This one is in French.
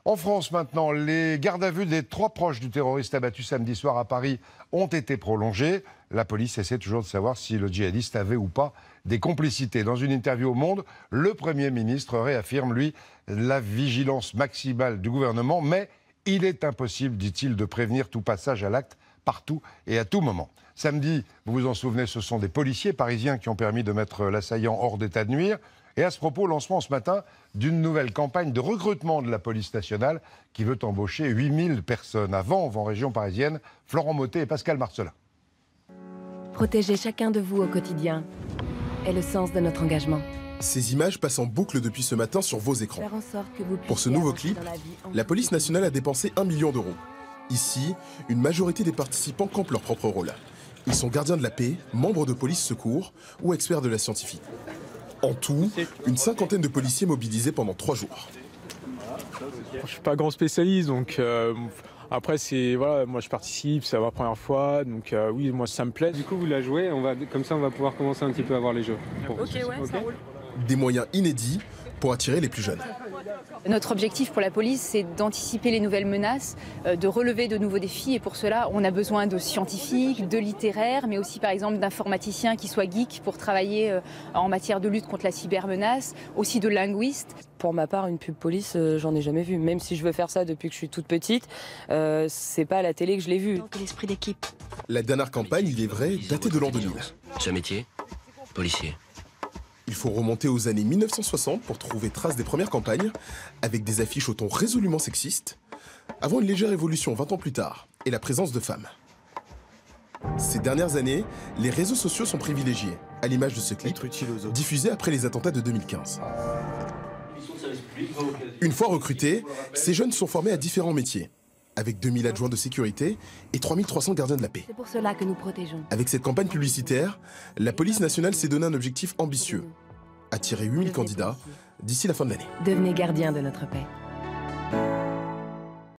En France maintenant, les gardes à vue des 3 proches du terroriste abattu samedi soir à Paris ont été prolongés. La police essaie toujours de savoir si le djihadiste avait ou pas des complicités. Dans une interview au Monde, le Premier ministre réaffirme, lui, la vigilance maximale du gouvernement, mais il est impossible, dit-il, de prévenir tout passage à l'acte partout et à tout moment. Samedi, vous vous en souvenez, ce sont des policiers parisiens qui ont permis de mettre l'assaillant hors d'état de nuire. Et à ce propos, lancement ce matin d'une nouvelle campagne de recrutement de la police nationale qui veut embaucher 8000 personnes. À Vanves, en région parisienne, Florent Mottet et Pascal Marcelin. Protéger chacun de vous au quotidien est le sens de notre engagement. Ces images passent en boucle depuis ce matin sur vos écrans. Faire en sorte que vous Pour ce nouveau clip, la police nationale a dépensé 1 million d'euros. Ici, une majorité des participants campent leur propre rôle. Ils sont gardiens de la paix, membres de police secours ou experts de la scientifique. En tout, une cinquantaine de policiers mobilisés pendant 3 jours. Je suis pas grand spécialiste, donc après c'est voilà, moi je participe, c'est ma première fois, donc oui, moi ça me plaît. Du coup, vous la jouez, comme ça on va pouvoir commencer un petit peu à voir les jeux. Ok, ouais, ça roule. Des moyens inédits pour attirer les plus jeunes. Notre objectif pour la police, c'est d'anticiper les nouvelles menaces, de relever de nouveaux défis. Et pour cela, on a besoin de scientifiques, de littéraires, mais aussi par exemple d'informaticiens qui soient geeks pour travailler en matière de lutte contre la cybermenace, aussi de linguistes. Pour ma part, une pub police, j'en ai jamais vu. Même si je veux faire ça depuis que je suis toute petite, c'est pas à la télé que je l'ai vu. L'esprit d'équipe. La dernière campagne, il est vrai, datée de l'an 2000. Ce métier, policier. Il faut remonter aux années 1960 pour trouver trace des premières campagnes, avec des affiches au ton résolument sexiste, avant une légère évolution 20 ans plus tard, et la présence de femmes. Ces dernières années, les réseaux sociaux sont privilégiés, à l'image de ce clip, diffusé après les attentats de 2015. Une fois recrutés, ces jeunes sont formés à différents métiers, avec 2000 adjoints de sécurité et 3300 gardiens de la paix. C'est pour cela que nous protégeons. Avec cette campagne publicitaire, la police nationale s'est donné un objectif ambitieux, attirer 8000 candidats d'ici la fin de l'année. Devenez gardien de notre paix.